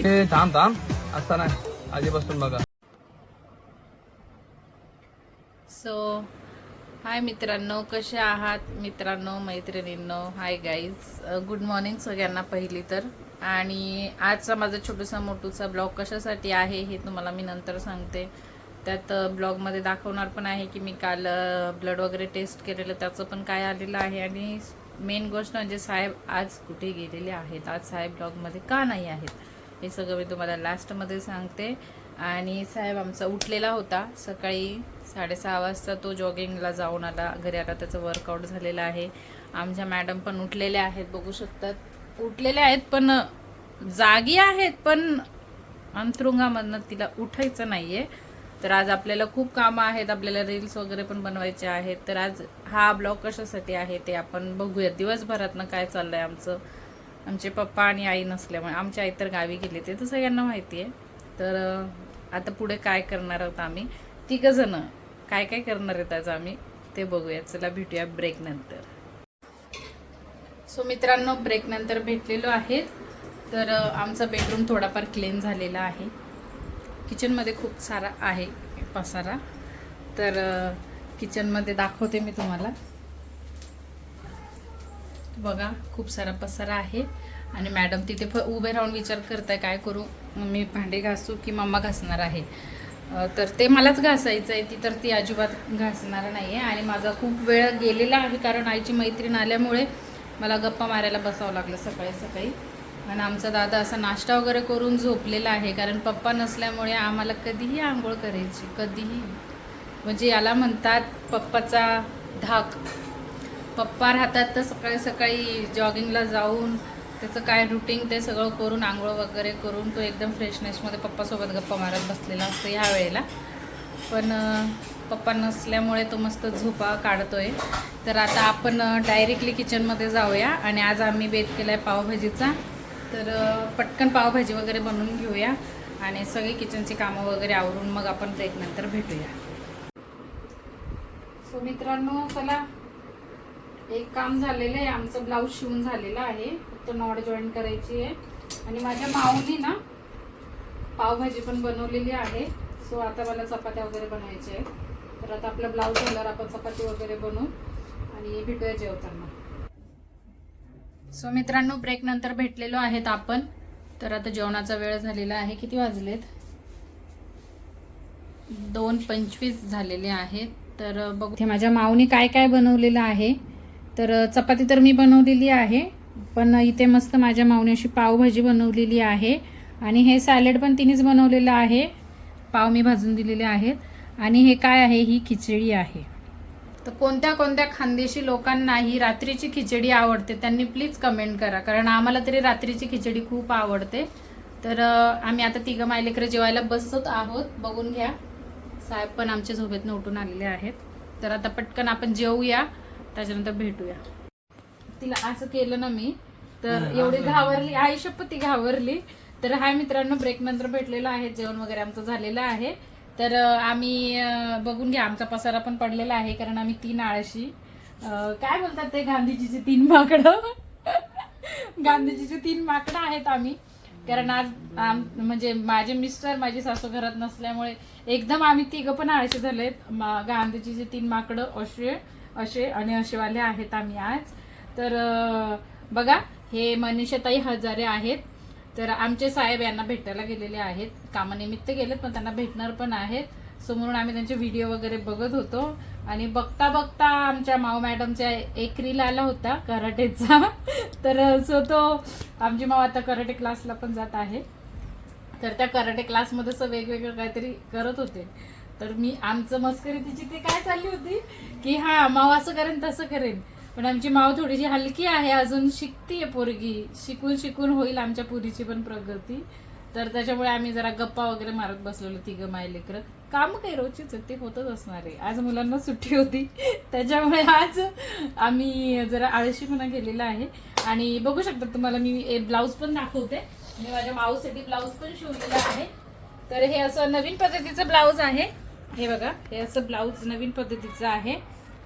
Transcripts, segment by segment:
थांब थांब असता नाही आधीपासून बघा. सो हाय मित्रांनो, कसे आहात मित्रांनो, मैत्रिणींनो. हाय गाईज, गुड मॉर्निंग सगळ्यांना पहिली तर. आणि आजचा माझा छोटूसा मोठूचा ब्लॉग कशासाठी आहे हे तुम्हाला मी नंतर सांगते. त्यात ब्लॉगमध्ये दाखवणार पण आहे की मी काल ब्लड वगैरे टेस्ट केलेलं त्याचं पण काय आलेलं आहे. आणि मेन गोष्ट म्हणजे साहेब आज कुठे गेलेले आहेत, आज साहेब ब्लॉगमध्ये का नाही आहेत, हे सगळं मी तुम्हाला लास्टमध्ये सांगते. आणि साहेब आमचा उठलेला होता सकाळी 6:30 वाजता. तो जॉगिंगला जाऊन आला, घरी आला, त्याचं वर्कआउट झालेलं आहे. आमच्या मॅडम पण उठलेल्या आहेत, बघू शकतात. उठलेल्या आहेत पण जागी आहेत, पण अंथरुंगामधनं तिला उठायचं नाही आहे. तर आज आपल्याला खूप कामं आहेत, आपल्याला रील्स वगैरे पण बनवायचे आहेत. तर आज हा ब्लॉग कशासाठी आहे ते आपण बघूया. दिवसभरातनं काय चाललंय आमचं. आमचे पप्पा आणि आई नसल्यामुळे, आमची आई तर गावी गेली ते तर सगळ्यांना माहिती आहे. तर आता पुढे काय करणार आहोत आम्ही तिघंजणं, काय काय करणार आहेत आज आम्ही ते बघूया. चला भेटूया ब्रेक नंतर. सो मित्रांनो, ब्रेक नंतर भेटलेलो आहे. तर आमचा बेडरूम थोडाफार क्लीन झालेला आहे. किचनमध्ये खूप सारा आहे पसारा. तर किचनमध्ये दाखवते मी तुम्हाला. बघा, खूप सारा पसारा आहे. आणि मॅडम तिथे उभे राहून विचार करताय काय करू, मी भांडे घासू की मम्मा घासणार आहे. तर ते मलाच घासायचं आहे, ती तर ती अजिबात घासणार नाही आहे. आणि माझा खूप वेळ गेलेला आहे, कारण आईची मैत्रीण आल्यामुळे मला गप्पा मारायला बसावं लागलं सकाळी सकाळी. आणि आमचा दादा असा नाश्ता वगैरे करून झोपलेला आहे, कारण पप्पा नसल्यामुळे आम्हाला कधीही आंघोळ करायची, कधीही. म्हणजे याला म्हणतात पप्पाचा धाक. पप्पा राहतात तर सकाळी सकाळी जॉगिंगला जाऊन त्याचं काय रुटीन ते सगळं करून आंघोळ वगैरे करून तो एकदम फ्रेशनेसमध्ये पप्पासोबत गप्पा मारत बसलेला असतो ह्या वेळेला. पण पप्पा नसल्यामुळे तो मस्त झोपा काढतोय. तर आता आपण डायरेक्टली किचनमध्ये जाऊया. आणि आज आम्ही बेत केला आहे पावभाजीचा. तर पटकन पावभाजी वगैरे बनवून घेऊया आणि सगळी किचनची कामं वगैरे आवरून मग आपण ब्रेक नंतर भेटूया. सो मित्रांनो, चला, एक काम झालेलं आहे, आमचं ब्लाऊज शिवून झालेलं आहे, फक्त नॉट जॉईन करायची आहे. आणि माझ्या माऊनी ना पावभाजी पण बनवलेली आहे. सो आता मला चपात्या वगैरे बनवायच्या आहेत. तर आता आपला ब्लाऊज झाल्यावर आपण चपाती वगैरे बनवू आणि भेटूया जेवताना. सो मित्रांनो, ब्रेक नंतर भेटलेलो आहेत आपण. तर आता जेवणाचा वेळ झालेला आहे. किती वाजलेत? 2:25 झालेले आहेत. तर बघू माझ्या माऊनी काय काय बनवलेलं आहे. तर चपाती तर मी बनवलेली आहे, पण इथे मस्त माझ्या माऊनी अशी पावभाजी बनवलेली आहे. आणि हे सॅलड पण तिनेच बनवलेलं आहे. पाव मी भाजून दिलेले आहेत. आणि हे काय आहे, ही खिचडी आहे. तर कोणत्या कोणत्या खानदेशी लोकांना ही रात्रीची खिचडी आवडते त्यांनी प्लीज कमेंट करा, कारण आम्हाला तरी रात्रीची खिचडी खूप आवडते. तर आम्ही आता तिघं मायलेकरं जेवायला बसत आहोत, बघून घ्या. साहेब पण आमच्या झोपेतनं उठून आलेले आहेत. तर आता पटकन आपण जेवूया, त्याच्यानंतर भेटूया. तिला असं केलं ना मी तर एवढी घाबरली, आई शपथ ती घाबरली. तर हाय मित्रांनो, ब्रेक नंतर भेटलेलं आहे, जेवण वगैरे आमचं झालेलं आहे. तर आम्ही बघून घ्या, आमचा पसारा पण पडलेला आहे, कारण आम्ही 3 आळशी, काय बोलतात ते, गांधीजीची 3 माकडं गांधीजीची 3 माकडं आहेत आम्ही. कारण आज म्हणजे माझे मिस्टर, माझी सासू घरात नसल्यामुळे एकदम आम्ही तिघं पण आळशी झालेत. गांधीजीचे 3 माकडं असे आणि असेवाले आहेत आम्ही आज. तर बघा, हे मनीषाताई हजारे आहेत. तर आमचे साहेब यांना भेटायला गेलेले आहेत, कामानिमित्त गेलेत, पण त्यांना भेटणार पण आहेत. सो म्हणून आम्ही त्यांचे व्हिडिओ वगैरे बघत होतो. आणि बघता बघता आमच्या माऊ मॅडमच्या एक रील आला होता कराटेचा. तर सो तो आमची माऊ आता कराटे क्लासला पण जात आहे. तर त्या कराटे क्लासमध्ये असं वेगवेगळं काहीतरी करत होते. तर मी आमचं मस्करी तिची ते काय चालली होती की हा माऊ असं करेन तसं करेन. पण आमची माऊ थोडीशी हलकी आहे, अजून शिकतीये पोरगी, शिकून शिकून होईल आमच्या पुरीची पण प्रगती. तर त्याच्यामुळे आम्ही जरा गप्पा वगैरे मारत बसलेलो तिघं मायलेकरं. काम काही रोजचीच आहे, ते होतच असणार आहे. आज मुलांना सुट्टी होती, त्याच्यामुळे आज आम्ही जरा आळशीपणा केलेला आहे. आणि बघू शकता तुम्हाला मी ब्लाऊज पण दाखवते. मी माझ्या माऊसाठी ब्लाऊज पण शिवलेला आहे. तर हे असं नवीन पद्धतीचं ब्लाऊज आहे. हे बघा, हे असं ब्लाऊज नवीन पद्धतीचं आहे.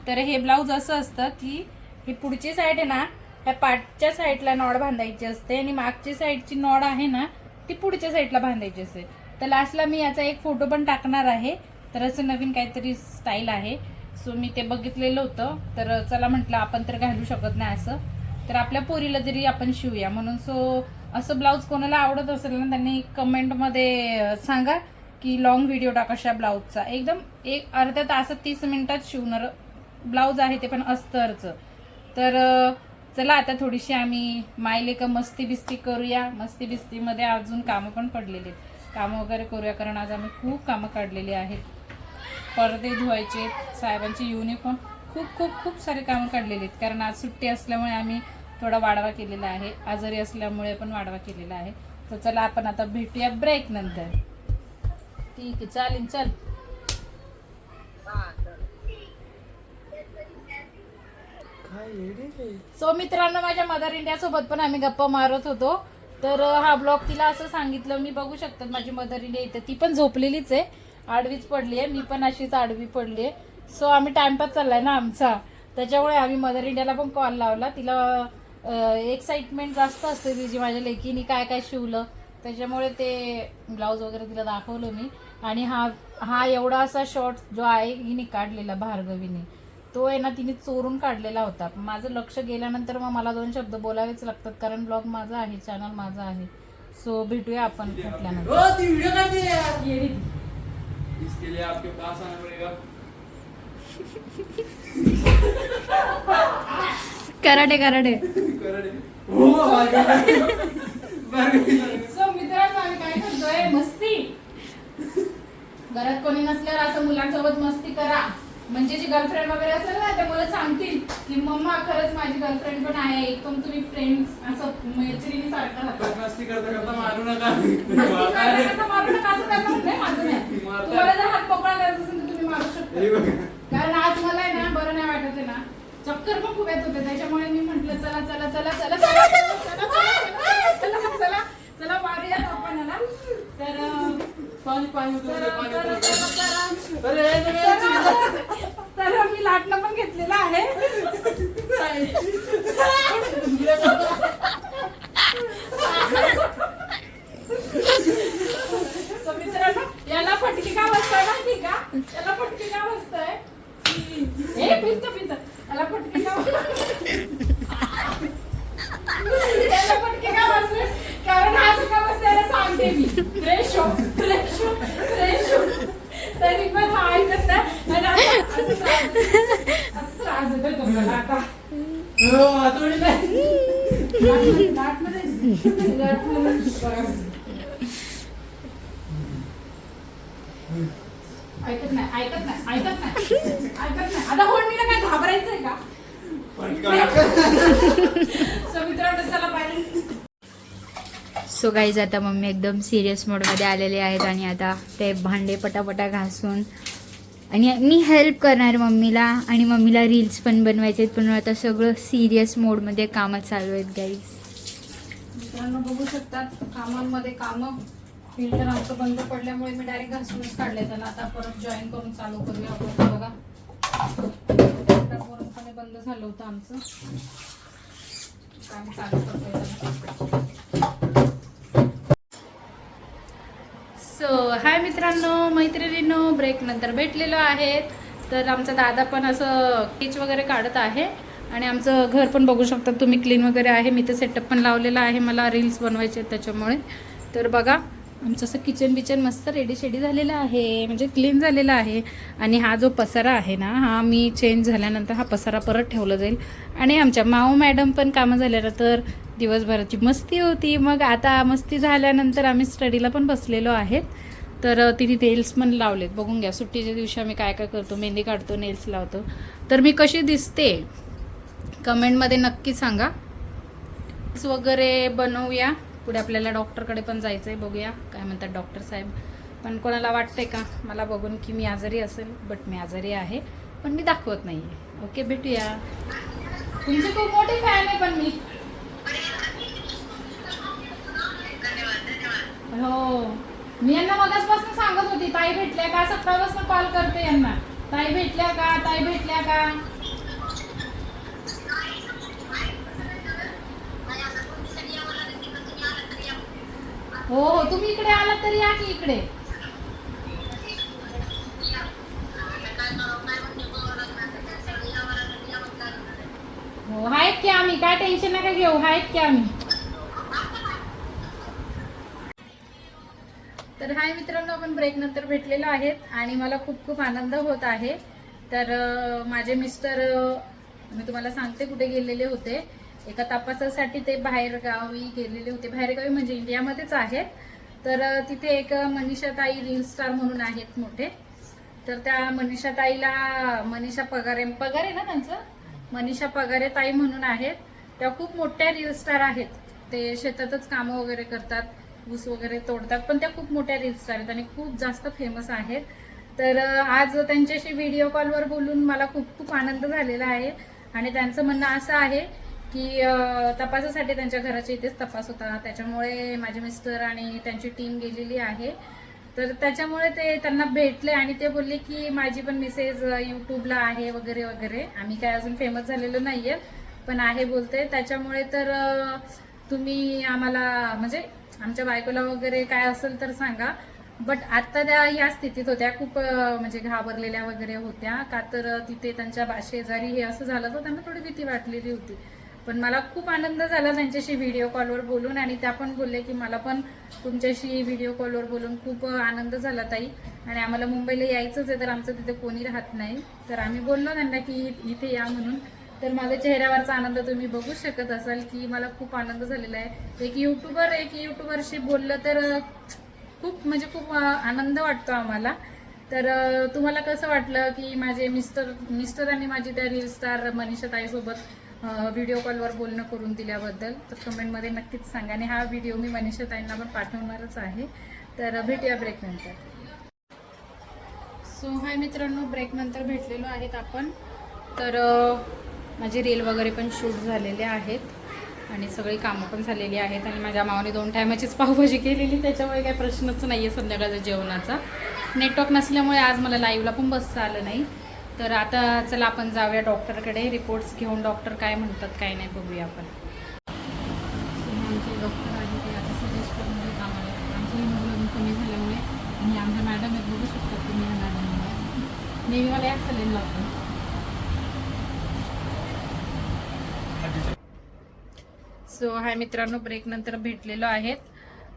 तर हे ब्लाऊज असं असतं की ही पुढची साईड आहे ना, ह्या पाठच्या साईडला नॉड बांधायची असते आणि मागची साईडची नॉड आहे ना ती पुढच्या साईडला बांधायची असते. तर लास्टला मी याचा एक फोटो पण टाकणार आहे. तर असं नवीन काहीतरी स्टाईल आहे. सो मी ते बघितलेलं होतं, तर चला म्हटलं आपण तर घालू शकत नाही असं, तर आपल्या पोरीला तरी आपण शिवूया म्हणून. सो असं ब्लाऊज कोणाला आवडत असेल ना त्यांनी कमेंटमध्ये सांगा की लॉंग व्हिडिओ टाका अशा ब्लाऊजचा. एकदम एक अर्ध्या तासात 30 मिनिटात शिवणार ब्लाऊज आहे, ते पण अस्तरचं. तर चला आता थोडीशी आम्ही मायलेका मस्ती बिस्ती करूया. मस्ती बिस्तीमध्ये अजून कामं पण पडलेली आहेत, कामं वगैरे करूया, कारण आज आम्ही खूप कामं काढलेली आहेत. पडदे धुवायचे, साहेबांची युनिफॉर्म, खूप खूप खूप सारे कामं काढलेली आहेत. कारण आज सुट्टी असल्यामुळे आम्ही थोडा वाढवा केलेला आहे, आजारी असल्यामुळे पण वाढवा केलेला आहे. तर चला आपण आता भेटूया ब्रेक नंतर. ठीक आहे, चालेल, चल. सो मित्रांनो, माझ्या मदर इंडिया सोबत पण आम्ही गप्पा मारत होतो. तर हा ब्लॉग तिला असं सांगितलं, मी बघू शकतात माझी मदर इंडिया इथे, ती पण झोपलेलीच आहे, आडवीच पडली आहे, मी पण अशीच आडवी पडली आहे. सो आम्ही टाइमपास चाललाय ना आमचा, त्याच्यामुळे आम्ही मदर इंडियाला पण कॉल लावला. तिला एक्साइटमेंट जास्त असते तिची, माझ्या लेकीनी काय काय शिवलं, त्याच्यामुळे ते ब्लाऊज वगैरे तिला दाखवलं मी. आणि हा एवढा असा शॉर्ट जो आहे हिने काढलेला भार्गवीने, तो आहे ना तिने चोरून काढलेला होता. माझं लक्ष गेल्यानंतर मग मला 2 शब्द बोलावेच लागतात, कारण ब्लॉग माझा आहे, चॅनल माझा आहे. सो भेटूया आपण कुठल्यानंतर. कराडे सो मित्रांनो, आम्ही काय करतोय, मस्ती. घरात कोणी नसल्यावर असं मुलांसोबत मस्ती करा, म्हणजे जी गर्लफ्रेंड वगैरे असेल ना ते मुलं सांगतील की मम्मा खरंच माझी गर्लफ्रेंड पण आहे, एकदम तुम्ही फ्रेंड्स असं मैत्रिणी सारखं राहतात. मस्ती करता मारू नका असं त्यांना नाही, माझं नाही. तुम्हाला जर हात मोकळा करायचा असेल तर तुम्ही मारू शकता, कारण आज मला आहे ना बरं नाही वाटत आहे ना, चक्कर पण खूप येत होते, त्याच्यामुळे मी म्हंटल चला चला चला चला चला चला चला चला मारूयात आपण ना. तर मी लाटणं पण घेतलेलं आहे. मित्रांनो, याला फटकी का बसतोय माहिती का, याला फटकी का बसतोय, हे पिंच पिंच, याला फटकी का याला फटकी का बसले, कारण असं का बसल्याला सांगते मी, फ्रेश हो फ्रेश हो फ्रेश हो, तरी पण हा ऐकत नाही. आणि त्रास देतोय तुम्हाला आता. ऐकत नाही ऐकत नाही ऐकत नाही ऐकत नाही. आता होडणीला काय घाबरायचंय का. सो गाईज, आता मम्मी एकदम सिरियस मोडमध्ये आलेले आहेत आणि आता ते भांडे पटापटा घासून, आणि मी हेल्प करणार मम्मीला, आणि मम्मीला रील्स पण बनवायचे आहेत, पण आता सगळं सिरियस मोडमध्ये कामं चालू आहेत गाईज. मित्रांनो बघू शकतात कामांमध्ये कामं. फिल्टर आमचं बंद पडल्यामुळे मी डायरेक्ट घासूनच काढले त्याला. आता परत जॉईन करून चालू करूया आपण. बघा पूर्णपणे बंद झालं होतं आमचं काम, चालू करतोय. सो हाय मित्रांनो, मैत्रिणींनो, ब्रेक नंतर भेटलेलो आहेत. तर आमचा दादा पण असं किच वगैरे काढत आहे, आणि आमचं घर पण बघू शकता तुम्ही, क्लीन वगैरे आहे. मी तर सेटअप पण लावलेला आहे, मला रील्स बनवायचे आहेत त्याच्यामुळे. तर बघा आमचं असं किचन बिचन मस्त रेडी शेडी झालेलं आहे, म्हणजे क्लीन झालेलं आहे. आणि हा जो पसारा आहे ना, हा मी चेंज झाल्यानंतर हा पसारा परत ठेवला जाईल. आणि आमच्या माऊ मॅडम पण कामं झाल्यानंतर दिवसभराची मस्ती होती. मग आता मस्ती झाल्यानंतर आम्ही स्टडीला पण बसलेलो आहेत. तर तिने नेल्स पण लावलेत, बघून घ्या. सुट्टीच्या दिवशी आम्ही काय काय करतो, मेहंदी काढतो, नेल्स लावतो. तर मी कशी दिसते कमेंटमध्ये नक्की सांगा. वगैरे बनवूया, पुढे आपल्याला डॉक्टरकडे पण जायचं आहे, बघूया काय म्हणतात डॉक्टर साहेब. पण कोणाला वाटतंय का मला बघून की मी आजारी असेल, बट मी आजारी आहे, पण मी दाखवत नाही आहे. ओके, भेटूया. तुमचे खूप मोठे फॅन आहे पण मी. हो, मी यांना मगाचपासून सांगत होती, ताई भेटल्या का, सकाळपासून कॉल करते यांना, ताई भेटल्या का, ताई भेटल्या का. हो हो, तुम्ही इकडे आला तरी या की इकडे. हो आहेत की आम्ही, काय टेन्शन नका घेऊ, आहेत की आम्ही. तर हाय मित्रांनो, आपण ब्रेक नंतर भेटलेलो आहेत आणि मला खूप खूप आनंद होत आहे. तर माझे मिस्टर, मी तुम्हाला सांगते कुठे गेलेले होते. एका तपासासाठी ते बाहेर गावी गेलेले होते. बाहेरगावी म्हणजे इंडियामध्येच आहेत. तर तिथे एक मनीषाताई रील स्टार म्हणून आहेत मोठे. तर त्या मनीषाताईला, मनीषा पगारे ना त्यांचं, मनीषा पगारे ताई म्हणून आहेत. त्या खूप मोठ्या रील स्टार आहेत. ते शेतातच कामं वगैरे करतात, ऊस वगैरे तोडतात, पण त्या खूप मोठ्या रील स्टार आहेत आणि खूप जास्त फेमस आहेत. तर आज त्यांच्याशी व्हिडिओ कॉलवर बोलून मला खूप खूप आनंद झालेला आहे. आणि त्यांचं म्हणणं असं आहे की तपासासाठी त्यांच्या घराच्या इथेच तपास होता, त्याच्यामुळे माझे मिस्टर आणि त्यांची टीम गेलेली आहे. तर त्याच्यामुळे ते त्यांना भेटले आणि ते बोलले की माझी पण मिसेस यूट्यूबला आहे वगैरे वगैरे. आम्ही काय अजून फेमस झालेलो नाहीये, पण आहे बोलते. त्याच्यामुळे तर तुम्ही आम्हाला, म्हणजे आमच्या बायकोला वगैरे काय असेल तर सांगा. बट आता त्या या स्थितीत होत्या, खूप म्हणजे घाबरलेल्या वगैरे होत्या, का तर तिथे त्यांच्या शेजारी हे असं झालं तर त्यांना थोडी भीती वाटलेली होती. पण मला खूप आनंद झाला त्यांच्याशी व्हिडिओ कॉलवर बोलून. आणि त्या पण बोलले की मला पण तुमच्याशी व्हिडिओ कॉलवर बोलून खूप आनंद झाला ताई, आणि आम्हाला मुंबईला यायचंच आहे, तर आमचं तिथे कोणी राहत नाही. तर आम्ही बोललो त्यांना की इथे या म्हणून. तर माझ्या चेहऱ्यावरचा आनंद तुम्ही बघू शकत असाल की मला खूप आनंद झालेला आहे. एक युट्यूबरशी बोललं तर खूप म्हणजे खूप आनंद वाटतो आम्हाला. तर तुम्हाला कसं वाटलं की माझे मिस्टरांनी माझी त्या रील स्टार मनीषाताईसोबत व्हिडिओ कॉलवर बोलणं करून दिल्याबद्दल? तर कमेंटमध्ये नक्कीच सांगा. आणि हा व्हिडिओ मी मनीषाताईंना पण पाठवणारच आहे. तर भेटूया ब्रेक नंतर. सो हाय मित्रांनो, ब्रेक नंतर भेटलेलो आहेत आपण. तर माझी रील वगैरे पण शूट झालेले आहेत आणि सगळी कामं पण झालेली आहेत. आणि माझ्या मावाने 2 टायमाचीच पावभाजी केलेली, त्याच्यामुळे काही प्रश्नच नाही आहे संध्याकाळच्या जेवणाचा. नेटवर्क नसल्यामुळे आज मला लाईव्हला पण बसता आलं नाही. तर आता चला आपण जाऊया डॉक्टरकडे, रिपोर्ट्स घेऊन डॉक्टर काय म्हणतात काय नाही बघूया आपण. आमचे डॉक्टर आहे ते आता सजेस्ट करून देत आम्हाला. आमचं हिमोग्लोबिन कमी झाल्यामुळे, आणि आमच्या मॅडम आहेत, बघू शकतात तुम्ही या मॅडम, नेहमी मला याच सलेन लावतो. सो हाय मित्रांनो, ब्रेक नंतर भेटलेलो आहेत.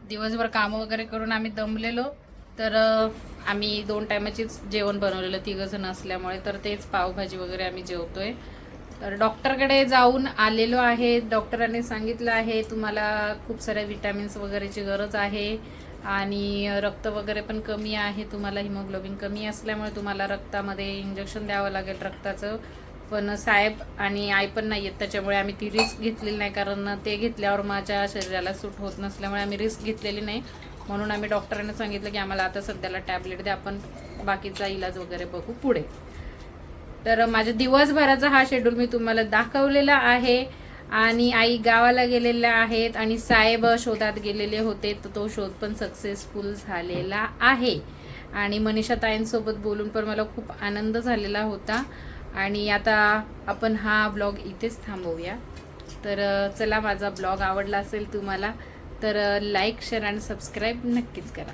दिवसभर कामं वगैरे करून आम्ही दमलेलो. तर आम्ही 2 टायमाचीच जेवण बनवलेलं 3 जण असल्यामुळे, तर तेच पावभाजी वगैरे आम्ही जेवतोय. तर डॉक्टरकडे जाऊन आलेलो आहे. डॉक्टरांनी सांगितलं आहे तुम्हाला खूप साऱ्या विटॅमिन्स वगैरेची गरज आहे आणि रक्त वगैरे पण कमी आहे, तुम्हाला हिमोग्लोबिन कमी असल्यामुळे तुम्हाला रक्तामध्ये इंजेक्शन द्यावं लागेल रक्ताचं. पण साहेब आणि आई पण नाही आहेत, त्याच्यामुळे आम्ही ती रिस्क घेतलेली नाही, कारण ते घेतल्यावर माझ्या शरीराला सूट होत नसल्यामुळे आम्ही रिस्क घेतलेली नाही. म्हणून आम्ही डॉक्टरांनी सांगितलं की आम्हाला आता सध्याला टॅबलेट द्या, आपण बाकीचा इलाज वगैरे बघू पुढे. तर माझ्या दिवसभराचा हा शेड्यूल मी तुम्हाला दाखवलेला आहे. आणि आई गावाला गेलेल्या आहेत आणि साहेब शोधात गेलेले होते, तर तो शोध पण सक्सेसफुल झालेला आहे. आणि मनीषा ताईंसोबत बोलून पण मला खूप आनंद झालेला होता. आणि आता आपण हा ब्लॉग इथेच थांबवूया. तर चला, माझा ब्लॉग आवडला असेल तुम्हाला तर लाईक, शेअर आणि सबस्क्राईब नक्कीच करा.